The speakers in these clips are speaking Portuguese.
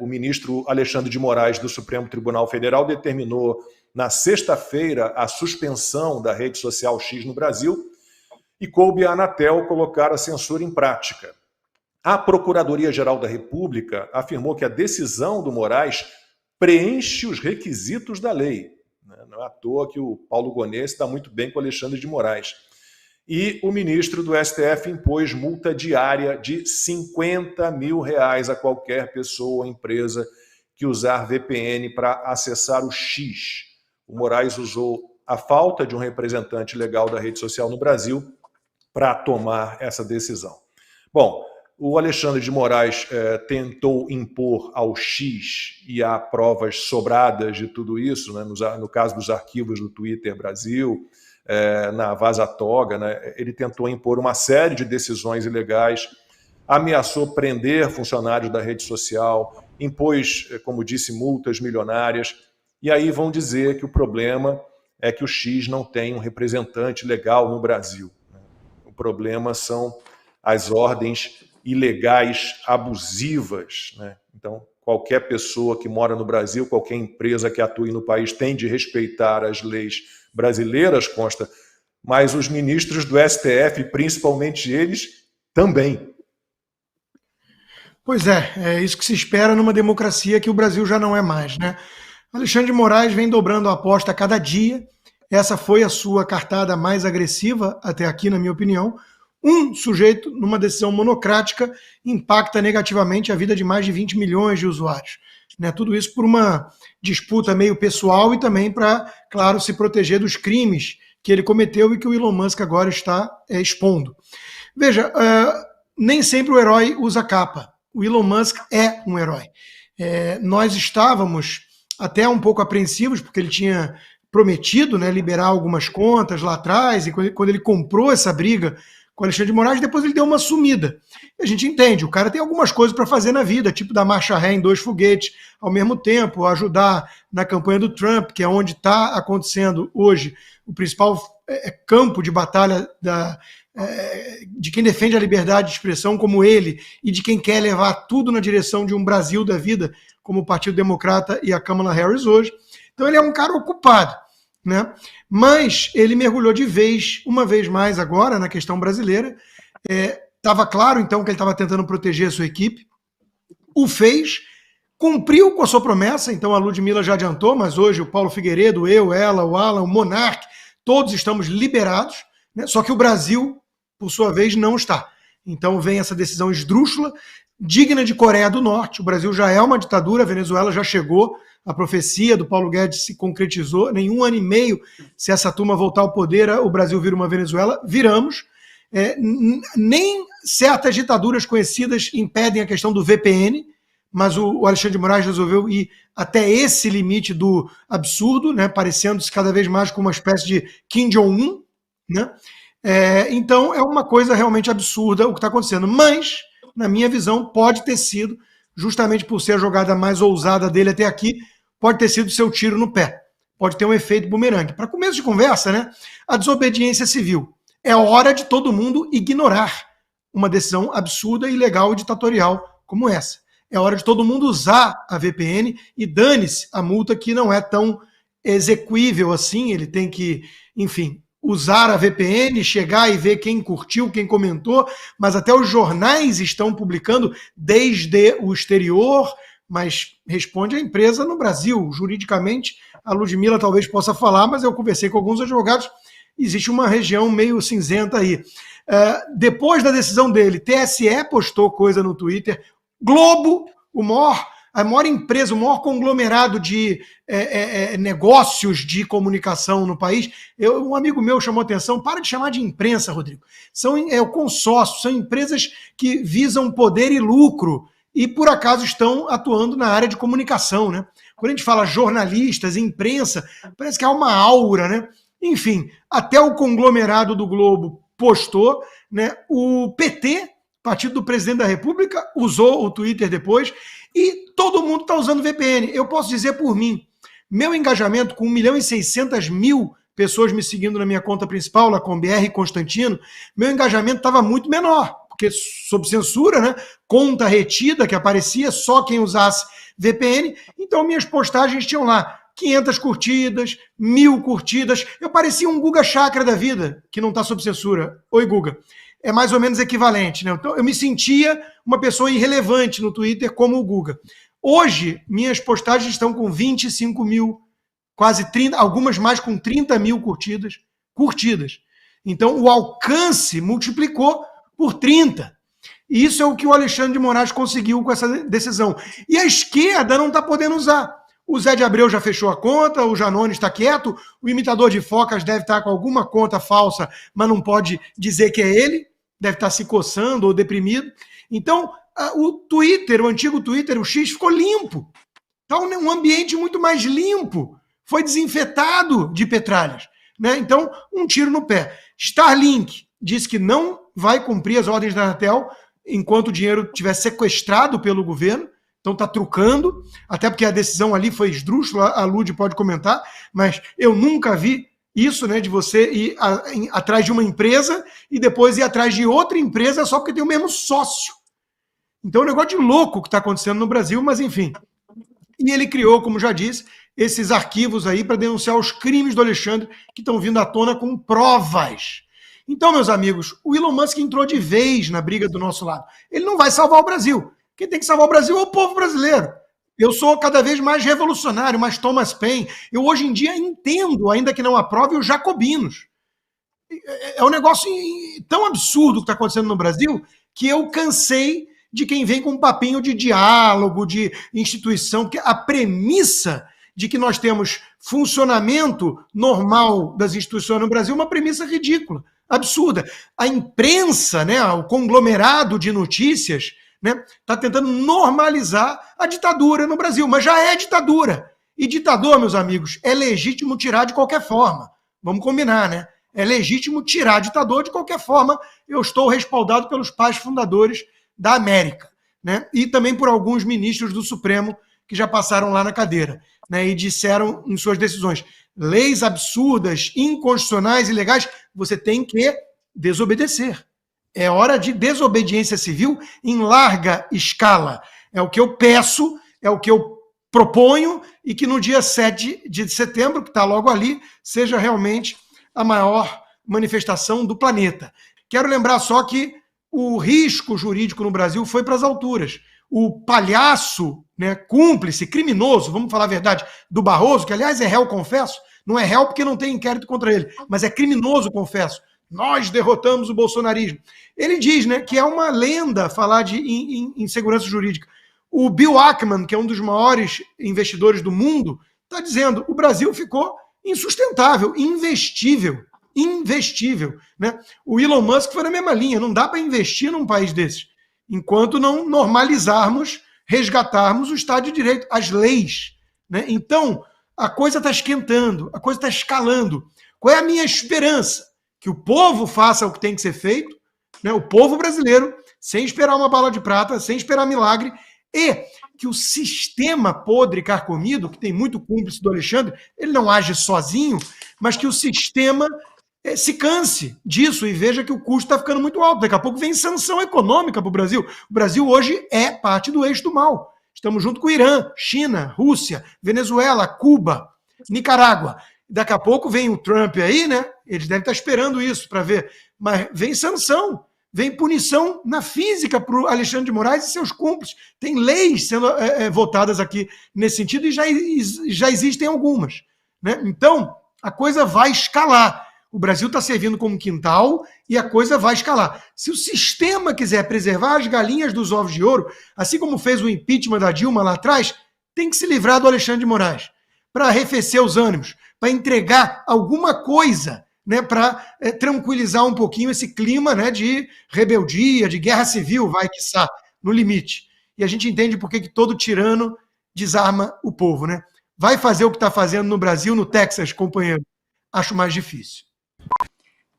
O ministro Alexandre de Moraes, do Supremo Tribunal Federal, determinou na sexta-feira a suspensão da rede social X no Brasil e coube à Anatel colocar a censura em prática. A Procuradoria-Geral da República afirmou que a decisão do Moraes preenche os requisitos da lei. Não é à toa que o Paulo Gonet está muito bem com o Alexandre de Moraes. E o ministro do STF impôs multa diária de R$50 mil a qualquer pessoa ou empresa que usar VPN para acessar o X. O Moraes usou a falta de um representante legal da rede social no Brasil para tomar essa decisão. Bom, o Alexandre de Moraes tentou impor ao X, e há provas sobradas de tudo isso, né, no caso dos arquivos do Twitter Brasil, na Vaza Toga, né, ele tentou impor uma série de decisões ilegais, ameaçou prender funcionários da rede social, impôs, como disse, multas milionárias, e aí vão dizer que o problema é que o X não tem um representante legal no Brasil. O problema são as ordens ilegais abusivas, né? Então, qualquer pessoa que mora no Brasil, qualquer empresa que atue no país tem de respeitar as leis brasileiras, consta, mas os ministros do STF, principalmente eles, também. Pois é isso que se espera numa democracia que o Brasil já não é mais, né? Alexandre de Moraes vem dobrando a aposta a cada dia. Essa foi a sua cartada mais agressiva até aqui, na minha opinião. Um sujeito, numa decisão monocrática, impacta negativamente a vida de mais de 20 milhões de usuários. Né? Tudo isso por uma disputa meio pessoal e também para, claro, se proteger dos crimes que ele cometeu e que o Elon Musk agora está expondo. Veja, nem sempre o herói usa capa. O Elon Musk é um herói. Nós estávamos até um pouco apreensivos, porque ele tinha prometido, né, liberar algumas contas lá atrás, e quando ele comprou essa briga com o Alexandre de Moraes, depois ele deu uma sumida. E a gente entende, o cara tem algumas coisas para fazer na vida, tipo dar marcha ré em 2 foguetes ao mesmo tempo, ajudar na campanha do Trump, que é onde está acontecendo hoje o principal campo de batalha de quem defende a liberdade de expressão como ele e de quem quer levar tudo na direção de um Brasil da vida, como o Partido Democrata e a Kamala Harris hoje. Então ele é um cara ocupado, né? Mas ele mergulhou de vez, uma vez mais agora, na questão brasileira. Estava claro, então, que ele estava tentando proteger a sua equipe. O fez, cumpriu com a sua promessa. Então a Ludmilla já adiantou, mas hoje o Paulo Figueiredo, eu, ela, o Alan, o Monark, todos estamos liberados, né? Só que o Brasil, por sua vez, não está. Então vem essa decisão esdrúxula, digna de Coreia do Norte. O Brasil já é uma ditadura, a Venezuela já chegou, a profecia do Paulo Guedes se concretizou. Nem 1 ano e meio, se essa turma voltar ao poder, o Brasil vira uma Venezuela. Viramos. Nem certas ditaduras conhecidas impedem a questão do VPN, mas o Alexandre de Moraes resolveu ir até esse limite do absurdo, né, parecendo-se cada vez mais com uma espécie de Kim Jong-un, né? Então é uma coisa realmente absurda o que está acontecendo, mas, na minha visão, pode ter sido, justamente por ser a jogada mais ousada dele até aqui, pode ter sido seu tiro no pé, pode ter um efeito bumerangue. Para começo de conversa, né, a desobediência civil. É hora de todo mundo ignorar uma decisão absurda, ilegal e ditatorial como essa. É hora de todo mundo usar a VPN e dane-se a multa, que não é tão exequível assim. Ele tem que, enfim, usar a VPN, chegar e ver quem curtiu, quem comentou, mas até os jornais estão publicando desde o exterior, mas responde a empresa no Brasil. Juridicamente, a Ludmilla talvez possa falar, mas eu conversei com alguns advogados, existe uma região meio cinzenta aí. Depois da decisão dele, TSE postou coisa no Twitter, Globo, a maior empresa, o maior conglomerado de negócios de comunicação no país. Um amigo meu chamou a atenção, para de chamar de imprensa, Rodrigo. É o consórcio, são empresas que visam poder e lucro e, por acaso, estão atuando na área de comunicação, né? Quando a gente fala jornalistas, imprensa, parece que há uma aura, né? Enfim, até o conglomerado do Globo postou, né? O PT, Partido do Presidente da República, usou o Twitter depois, e todo mundo está usando VPN. Eu posso dizer por mim, meu engajamento com 1.600.000 pessoas me seguindo na minha conta principal, lá com BR Constantino, meu engajamento estava muito menor, porque sob censura, né? Conta retida, que aparecia só quem usasse VPN. Então, minhas postagens tinham lá 500 curtidas, 1000 curtidas. Eu parecia um Guga Chakra da vida, que não está sob censura. Oi, Guga. É mais ou menos equivalente, né? Então, eu me sentia uma pessoa irrelevante no Twitter como o Guga. Hoje, minhas postagens estão com 25 mil, quase 30, algumas mais com 30 mil curtidas. Então, o alcance multiplicou por 30. E isso é o que o Alexandre de Moraes conseguiu com essa decisão. E a esquerda não está podendo usar. O Zé de Abreu já fechou a conta, o Janone está quieto, o imitador de focas deve estar com alguma conta falsa, mas não pode dizer que é ele, deve estar se coçando ou deprimido. Então, o Twitter, o antigo Twitter, o X, ficou limpo. Está um ambiente muito mais limpo. Foi desinfetado de petralhas. Né? Então, um tiro no pé. Starlink disse que não vai cumprir as ordens da Anatel enquanto o dinheiro estiver sequestrado pelo governo. Então está trucando, até porque a decisão ali foi esdrúxula, a Lud pode comentar, mas eu nunca vi isso, né, de você ir atrás de uma empresa e depois ir atrás de outra empresa só porque tem o mesmo sócio. Então é um negócio de louco que está acontecendo no Brasil, mas enfim. E ele criou, como já disse, esses arquivos aí para denunciar os crimes do Alexandre que estão vindo à tona com provas. Então, meus amigos, o Elon Musk entrou de vez na briga do nosso lado. Ele não vai salvar o Brasil. Quem tem que salvar o Brasil é o povo brasileiro. Eu sou cada vez mais revolucionário, mais Thomas Paine. Eu hoje em dia entendo, ainda que não aprove, os jacobinos. É um negócio tão absurdo que está acontecendo no Brasil que eu cansei de quem vem com um papinho de diálogo, de instituição, porque a premissa de que nós temos funcionamento normal das instituições no Brasil é uma premissa ridícula, absurda. A imprensa, né, o conglomerado de notícias, né, está tentando normalizar a ditadura no Brasil, mas já é ditadura. E ditador, meus amigos, é legítimo tirar de qualquer forma. Vamos combinar, né? É legítimo tirar ditador de qualquer forma. Eu estou respaldado pelos pais fundadores da América, né? E também por alguns ministros do Supremo que já passaram lá na cadeira, né? E disseram em suas decisões, leis absurdas, inconstitucionais, ilegais, você tem que desobedecer. É hora de desobediência civil em larga escala. É o que eu peço, é o que eu proponho e que no dia 7 de setembro, que está logo ali, seja realmente a maior manifestação do planeta. Quero lembrar só que o risco jurídico no Brasil foi para as alturas. O palhaço, né, cúmplice, criminoso, vamos falar a verdade, do Barroso, que aliás é réu, confesso, não é réu porque não tem inquérito contra ele, mas é criminoso, confesso. Nós derrotamos o bolsonarismo. Ele diz, né, que é uma lenda falar de insegurança jurídica. O Bill Ackman, que é um dos maiores investidores do mundo, está dizendo que o Brasil ficou insustentável, investível. Né? O Elon Musk foi na mesma linha. Não dá para investir num país desses enquanto não normalizarmos, resgatarmos o Estado de Direito, as leis. Né? Então, a coisa está esquentando, a coisa está escalando. Qual é a minha esperança? Que o povo faça o que tem que ser feito, né? O povo brasileiro, sem esperar uma bala de prata, sem esperar milagre, e que o sistema podre carcomido, que tem muito cúmplice do Alexandre, ele não age sozinho, mas que o sistema se canse disso e veja que o custo está ficando muito alto. Daqui a pouco vem sanção econômica para o Brasil. O Brasil hoje é parte do eixo do mal. Estamos junto com o Irã, China, Rússia, Venezuela, Cuba, Nicarágua. Daqui a pouco vem o Trump aí, né? Eles devem estar esperando isso para ver. Mas vem sanção, vem punição na física para o Alexandre de Moraes e seus cúmplices. Tem leis sendo votadas aqui nesse sentido e já existem algumas. Né? Então, a coisa vai escalar. O Brasil está servindo como quintal e a coisa vai escalar. Se o sistema quiser preservar as galinhas dos ovos de ouro, assim como fez o impeachment da Dilma lá atrás, tem que se livrar do Alexandre de Moraes para arrefecer os ânimos, para entregar alguma coisa, né, para tranquilizar um pouquinho esse clima, né, de rebeldia, de guerra civil, vai quiçá, no limite. E a gente entende por que todo tirano desarma o povo. Né? Vai fazer o que está fazendo no Brasil, no Texas, companheiro? Acho mais difícil.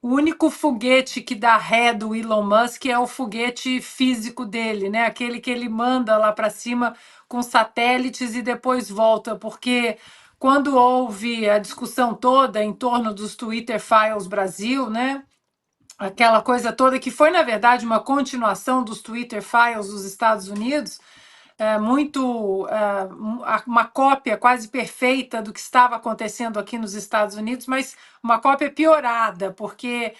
O único foguete que dá ré do Elon Musk é o foguete físico dele, né? Aquele que ele manda lá para cima com satélites e depois volta, porque quando houve a discussão toda em torno dos Twitter Files Brasil, né? aquela coisa toda que foi, na verdade, uma continuação dos Twitter Files dos Estados Unidos, uma cópia quase perfeita do que estava acontecendo aqui nos Estados Unidos, mas uma cópia piorada, porque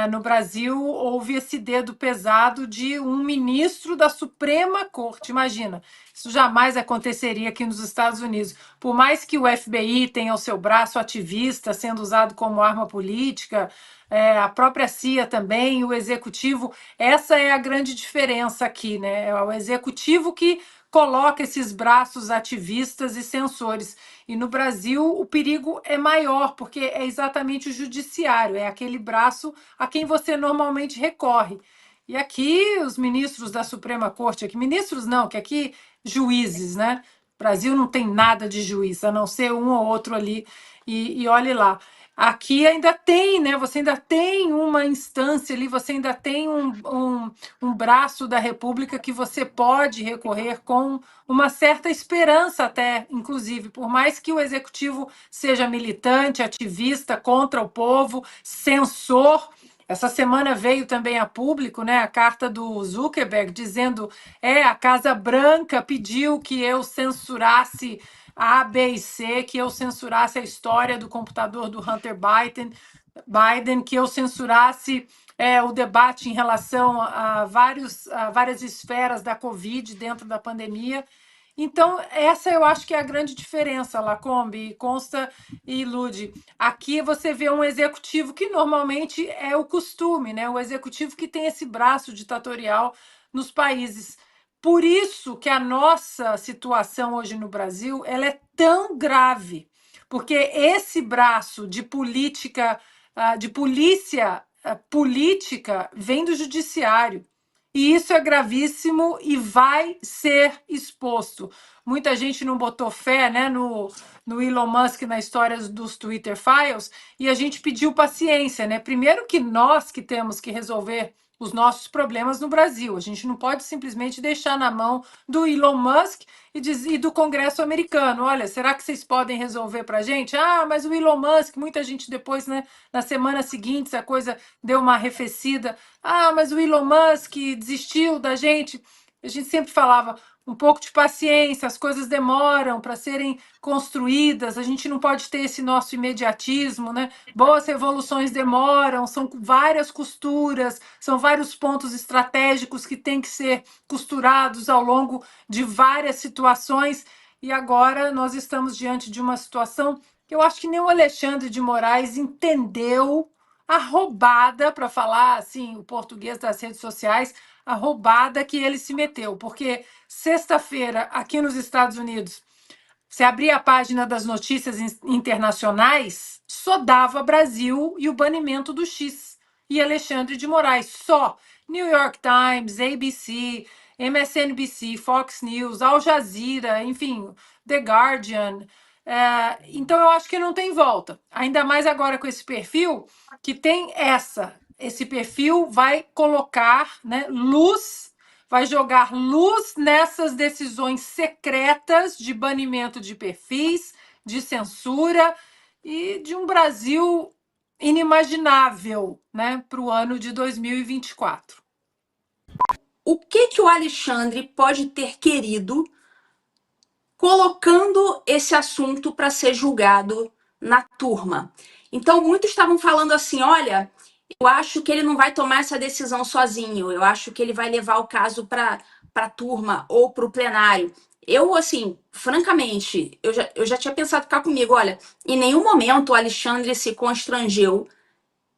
no Brasil houve esse dedo pesado de um ministro da Suprema Corte. Imagina, isso jamais aconteceria aqui nos Estados Unidos. Por mais que o FBI tenha o seu braço ativista sendo usado como arma política, a própria CIA também, o executivo, essa é a grande diferença aqui, né? É o executivo que coloca esses braços ativistas e censores. E no Brasil o perigo é maior, porque é exatamente o judiciário, é aquele braço a quem você normalmente recorre. E aqui os ministros da Suprema Corte, aqui ministros não, que aqui juízes, né? O Brasil não tem nada de juiz, a não ser um ou outro ali, e olhe lá. Aqui ainda tem, né? Você ainda tem uma instância ali, você ainda tem um braço da República que você pode recorrer com uma certa esperança, até, inclusive, por mais que o executivo seja militante, ativista contra o povo, censor. Essa semana veio também a público, né, a carta do Zuckerberg dizendo a Casa Branca pediu que eu censurasse A, B e C, que eu censurasse a história do computador do Hunter Biden, que eu censurasse o debate em relação a várias esferas da Covid dentro da pandemia. Então, essa eu acho que é a grande diferença, Lacombe, Consta e Lude. Aqui você vê um executivo que normalmente é o costume, né? O executivo que tem esse braço ditatorial nos países. Por isso que a nossa situação hoje no Brasil ela é tão grave, porque esse braço de política, de polícia política, vem do judiciário. E isso é gravíssimo e vai ser exposto. Muita gente não botou fé, né, no Elon Musk na história dos Twitter Files, e a gente pediu paciência, né? Primeiro que nós que temos que resolver os nossos problemas no Brasil. A gente não pode simplesmente deixar na mão do Elon Musk e do Congresso americano. Olha, será que vocês podem resolver para a gente? Ah, mas o Elon Musk, muita gente depois, né, na semana seguinte, a coisa deu uma arrefecida. Ah, mas o Elon Musk desistiu da gente. A gente sempre falava um pouco de paciência, as coisas demoram para serem construídas, a gente não pode ter esse nosso imediatismo, né? Boas revoluções demoram, são várias costuras, são vários pontos estratégicos que têm que ser costurados ao longo de várias situações, e agora nós estamos diante de uma situação que eu acho que nem o Alexandre de Moraes entendeu a roubada, para falar assim, o português das redes sociais, a roubada que ele se meteu, porque sexta-feira, aqui nos Estados Unidos, você abria a página das notícias internacionais, só dava Brasil e o banimento do X e Alexandre de Moraes, só. New York Times, ABC, MSNBC, Fox News, Al Jazeera, enfim, The Guardian. Então eu acho que não tem volta. Ainda mais agora com esse perfil, que tem esse perfil vai colocar, né, luz, vai jogar luz nessas decisões secretas de banimento de perfis, de censura e de um Brasil inimaginável, né, para o ano de 2024. O que o Alexandre pode ter querido colocando esse assunto para ser julgado na turma? Então, muitos estavam falando assim, olha, eu acho que ele não vai tomar essa decisão sozinho, eu acho que ele vai levar o caso para a turma ou para o plenário. Eu, assim, francamente, eu já tinha pensado cá comigo, olha, em nenhum momento o Alexandre se constrangeu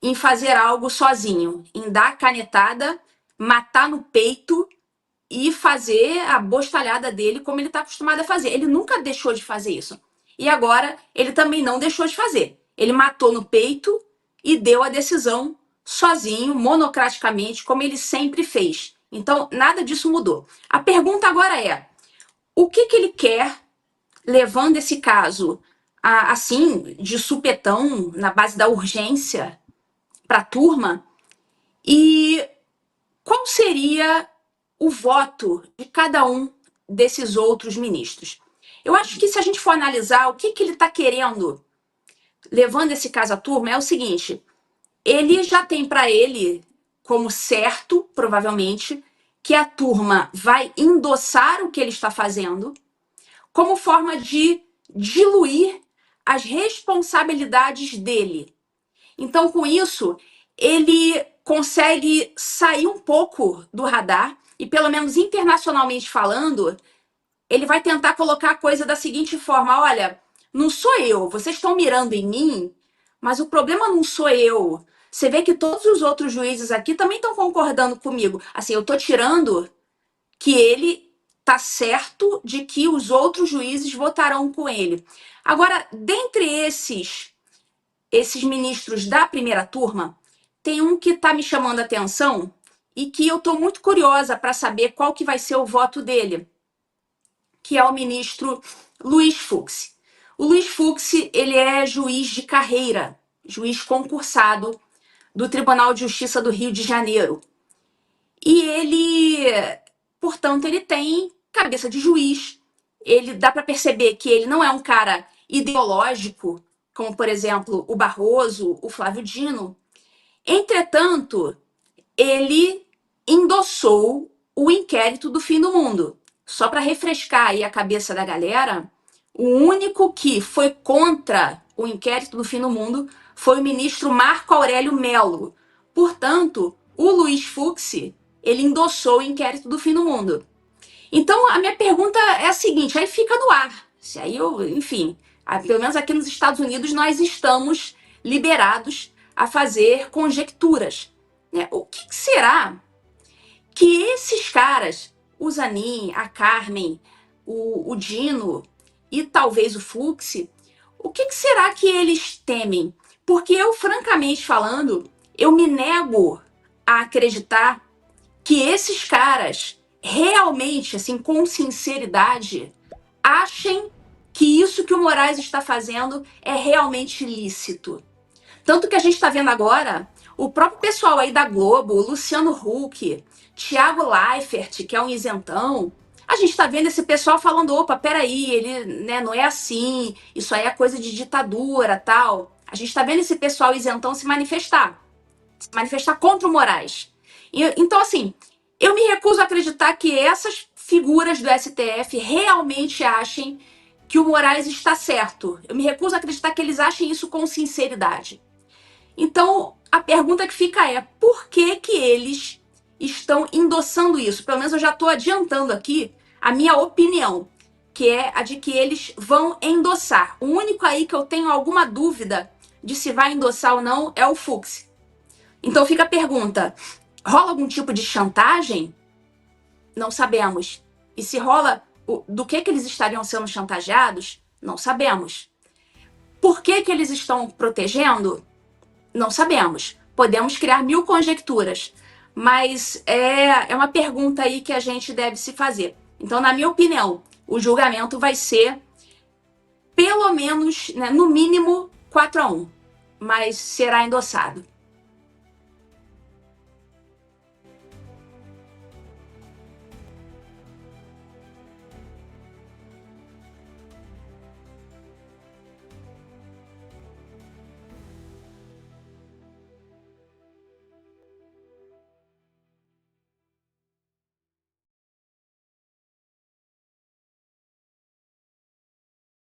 em fazer algo sozinho, em dar canetada, matar no peito e fazer a bostalhada dele como ele está acostumado a fazer. Ele nunca deixou de fazer isso. E agora ele também não deixou de fazer. Ele matou no peito e deu a decisão sozinho, monocraticamente, como ele sempre fez. Então, nada disso mudou. A pergunta agora é, o que ele quer levando esse caso assim, de supetão, na base da urgência, para a turma? E qual seria o voto de cada um desses outros ministros? Eu acho que se a gente for analisar o que ele está querendo, levando esse caso à turma, é o seguinte, ele já tem para ele como certo, provavelmente, que a turma vai endossar o que ele está fazendo, como forma de diluir as responsabilidades dele. Então, com isso, ele consegue sair um pouco do radar e, pelo menos internacionalmente falando, ele vai tentar colocar a coisa da seguinte forma: olha, não sou eu, vocês estão mirando em mim, mas o problema não sou eu. Você vê que todos os outros juízes aqui também estão concordando comigo. Assim, eu estou tirando que ele tá certo de que os outros juízes votarão com ele. Agora, dentre esses ministros da primeira turma, tem um que está me chamando a atenção e que eu estou muito curiosa para saber qual que vai ser o voto dele, que é o ministro Luiz Fux. O Luiz Fux, ele é juiz de carreira, juiz concursado do Tribunal de Justiça do Rio de Janeiro. E ele, portanto, ele tem cabeça de juiz. Ele dá para perceber que ele não é um cara ideológico, como, por exemplo, o Barroso, o Flávio Dino. Entretanto, ele endossou o inquérito do fim do mundo. Só para refrescar aí a cabeça da galera, o único que foi contra o inquérito do fim do mundo foi o ministro Marco Aurélio Mello. Portanto, o Luiz Fux, ele endossou o inquérito do fim do mundo. Então, a minha pergunta é a seguinte, aí fica no ar. Se aí eu, enfim, pelo menos aqui nos Estados Unidos, nós estamos liberados a fazer conjecturas, né? O que será que esses caras, o Zanin, a Carmen, o Dino e talvez o Fux, o que será que eles temem? Porque eu, francamente falando, eu me nego a acreditar que esses caras realmente, assim, com sinceridade, achem que isso que o Moraes está fazendo é realmente ilícito. Tanto que a gente está vendo agora o próprio pessoal aí da Globo, o Luciano Huck, Thiago Leifert, que é um isentão, a gente está vendo esse pessoal falando, opa, peraí, ele, né, não é assim, isso aí é coisa de ditadura, tal. A gente está vendo esse pessoal isentão se manifestar contra o Moraes. Então, assim, eu me recuso a acreditar que essas figuras do STF realmente achem que o Moraes está certo. Eu me recuso a acreditar que eles achem isso com sinceridade. Então, a pergunta que fica é, por que que eles estão endossando isso? Pelo menos eu já estou adiantando aqui a minha opinião, que é a de que eles vão endossar. O único aí que eu tenho alguma dúvida de se vai endossar ou não é o Fux. Então fica a pergunta, rola algum tipo de chantagem? Não sabemos. E se rola, do que eles estariam sendo chantageados? Não sabemos. Por que que eles estão protegendo? Não sabemos. Podemos criar 1000 conjecturas, mas é uma pergunta aí que a gente deve se fazer. Então, na minha opinião, o julgamento vai ser, pelo menos, né, no mínimo, 4-1, mas será endossado.